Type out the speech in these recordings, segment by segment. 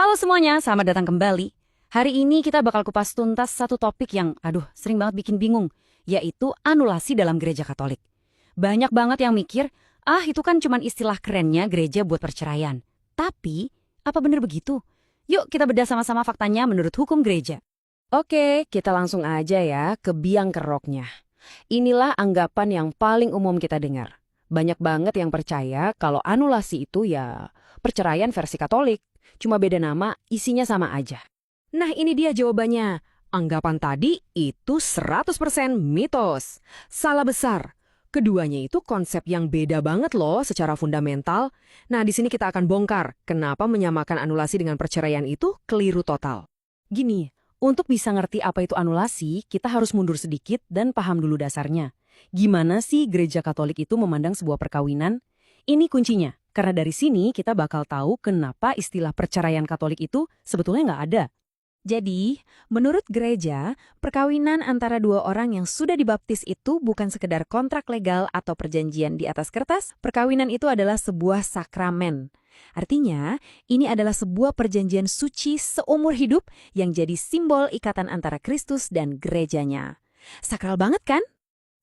Halo semuanya, selamat datang kembali. Hari ini kita bakal kupas tuntas satu topik yang, sering banget bikin bingung, yaitu anulasi dalam gereja Katolik. Banyak banget yang mikir, itu kan cuman istilah kerennya gereja buat perceraian. Tapi, apa bener begitu? Yuk kita bedah sama-sama faktanya menurut hukum gereja. Oke, kita langsung aja ya ke biang keroknya. Inilah anggapan yang paling umum kita dengar. Banyak banget yang percaya kalau anulasi itu ya perceraian versi Katolik. Cuma beda nama, isinya sama aja. Nah ini dia jawabannya. Anggapan tadi itu 100% mitos. Salah besar. Keduanya itu konsep yang beda banget loh secara fundamental. Nah di sini kita akan bongkar kenapa menyamakan anulasi dengan perceraian itu keliru total. Gini, untuk bisa ngerti apa itu anulasi, kita harus mundur sedikit dan paham dulu dasarnya. Gimana sih gereja Katolik itu memandang sebuah perkawinan? Ini kuncinya, karena dari sini kita bakal tahu kenapa istilah perceraian Katolik itu sebetulnya nggak ada. Jadi, menurut gereja, perkawinan antara dua orang yang sudah dibaptis itu bukan sekedar kontrak legal atau perjanjian di atas kertas. Perkawinan itu adalah sebuah sakramen. Artinya, ini adalah sebuah perjanjian suci seumur hidup yang jadi simbol ikatan antara Kristus dan gerejanya. Sakral banget kan?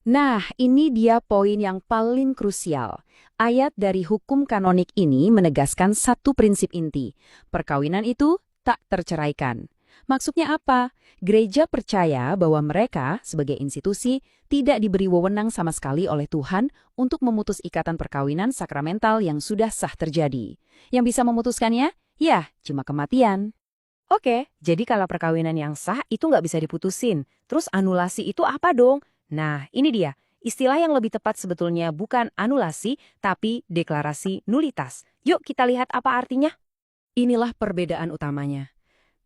Nah, ini dia poin yang paling krusial. Ayat dari hukum kanonik ini menegaskan satu prinsip inti. Perkawinan itu tak terceraikan. Maksudnya apa? Gereja percaya bahwa mereka, sebagai institusi, tidak diberi wewenang sama sekali oleh Tuhan untuk memutus ikatan perkawinan sakramental yang sudah sah terjadi. Yang bisa memutuskannya? Ya, cuma kematian. Oke, jadi kalau perkawinan yang sah itu nggak bisa diputusin. Terus anulasi itu apa dong? Nah, ini dia. Istilah yang lebih tepat sebetulnya bukan anulasi, tapi deklarasi nulitas. Yuk kita lihat apa artinya. Inilah perbedaan utamanya.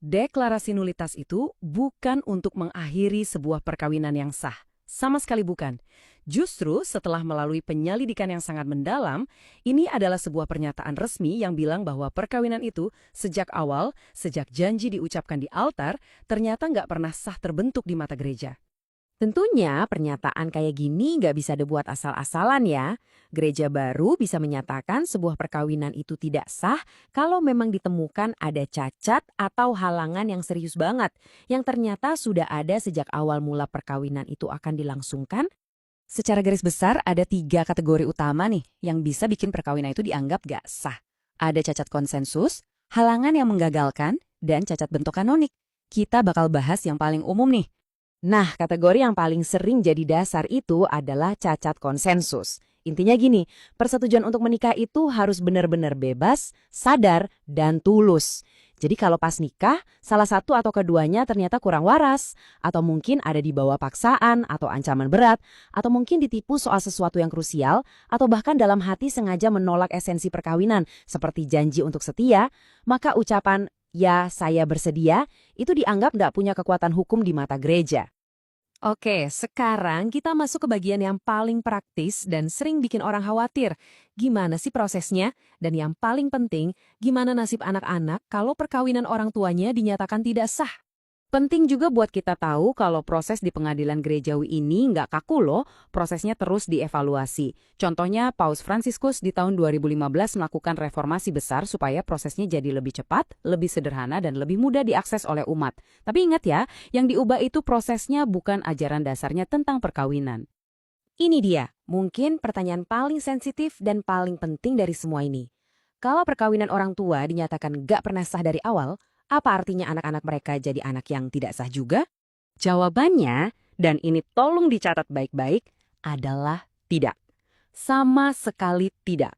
Deklarasi nulitas itu bukan untuk mengakhiri sebuah perkawinan yang sah. Sama sekali bukan. Justru setelah melalui penyelidikan yang sangat mendalam, ini adalah sebuah pernyataan resmi yang bilang bahwa perkawinan itu sejak awal, sejak janji diucapkan di altar, ternyata nggak pernah sah terbentuk di mata gereja. Tentunya pernyataan kayak gini nggak bisa dibuat asal-asalan ya. Gereja baru bisa menyatakan sebuah perkawinan itu tidak sah kalau memang ditemukan ada cacat atau halangan yang serius banget, yang ternyata sudah ada sejak awal mula perkawinan itu akan dilangsungkan. Secara garis besar ada 3 kategori utama nih yang bisa bikin perkawinan itu dianggap nggak sah. Ada cacat konsensus, halangan yang menggagalkan, dan cacat bentuk kanonik. Kita bakal bahas yang paling umum nih. Nah, kategori yang paling sering jadi dasar itu adalah cacat konsensus. Intinya gini, persetujuan untuk menikah itu harus benar-benar bebas, sadar, dan tulus. Jadi kalau pas nikah, salah satu atau keduanya ternyata kurang waras, atau mungkin ada di bawah paksaan atau ancaman berat, atau mungkin ditipu soal sesuatu yang krusial, atau bahkan dalam hati sengaja menolak esensi perkawinan, seperti janji untuk setia, maka ucapan, "Ya, saya bersedia," itu dianggap nggak punya kekuatan hukum di mata gereja. Oke, sekarang kita masuk ke bagian yang paling praktis dan sering bikin orang khawatir. Gimana sih prosesnya? Dan yang paling penting, gimana nasib anak-anak kalau perkawinan orang tuanya dinyatakan tidak sah? Penting juga buat kita tahu kalau proses di pengadilan gerejawi ini nggak kaku loh, prosesnya terus dievaluasi. Contohnya, Paus Fransiskus di tahun 2015 melakukan reformasi besar supaya prosesnya jadi lebih cepat, lebih sederhana, dan lebih mudah diakses oleh umat. Tapi ingat ya, yang diubah itu prosesnya bukan ajaran dasarnya tentang perkawinan. Ini dia, mungkin pertanyaan paling sensitif dan paling penting dari semua ini. Kalau perkawinan orang tua dinyatakan nggak pernah sah dari awal, apa artinya anak-anak mereka jadi anak yang tidak sah juga? Jawabannya, dan ini tolong dicatat baik-baik, adalah tidak. Sama sekali tidak.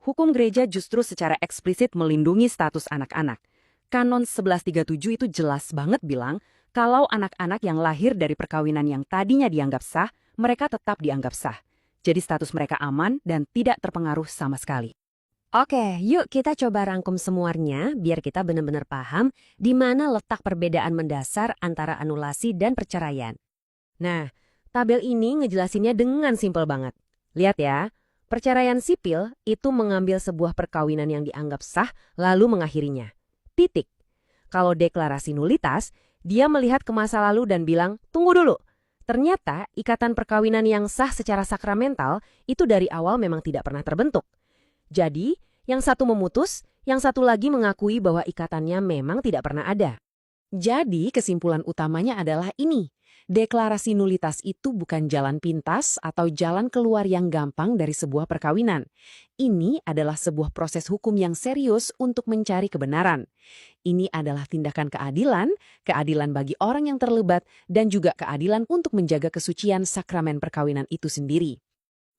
Hukum gereja justru secara eksplisit melindungi status anak-anak. Kanon 1137 itu jelas banget bilang, kalau anak-anak yang lahir dari perkawinan yang tadinya dianggap sah, mereka tetap dianggap sah. Jadi status mereka aman dan tidak terpengaruh sama sekali. Oke, yuk kita coba rangkum semuanya biar kita benar-benar paham di mana letak perbedaan mendasar antara anulasi dan perceraian. Nah, tabel ini ngejelasinnya dengan simpel banget. Lihat ya, perceraian sipil itu mengambil sebuah perkawinan yang dianggap sah lalu mengakhirinya. Titik. Kalau deklarasi nulitas, dia melihat ke masa lalu dan bilang, tunggu dulu. Ternyata ikatan perkawinan yang sah secara sakramental itu dari awal memang tidak pernah terbentuk. Jadi, yang satu memutus, Yang satu lagi mengakui bahwa ikatannya memang tidak pernah ada. Jadi kesimpulan utamanya adalah ini. Deklarasi nulitas itu bukan jalan pintas atau jalan keluar yang gampang dari sebuah perkawinan. Ini adalah sebuah proses hukum yang serius untuk mencari kebenaran. Ini adalah tindakan keadilan, keadilan bagi orang yang terlibat, dan juga keadilan untuk menjaga kesucian sakramen perkawinan itu sendiri.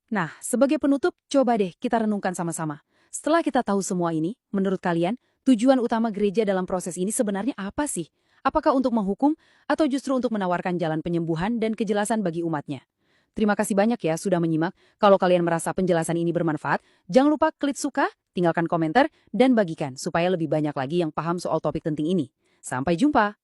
Nah, sebagai penutup, coba deh kita renungkan sama-sama. Setelah kita tahu semua ini, menurut kalian, tujuan utama gereja dalam proses ini sebenarnya apa sih? Apakah untuk menghukum atau justru untuk menawarkan jalan penyembuhan dan kejelasan bagi umatnya? Terima kasih banyak ya sudah menyimak. Kalau kalian merasa penjelasan ini bermanfaat, jangan lupa klik suka, tinggalkan komentar, dan bagikan supaya lebih banyak lagi yang paham soal topik penting ini. Sampai jumpa!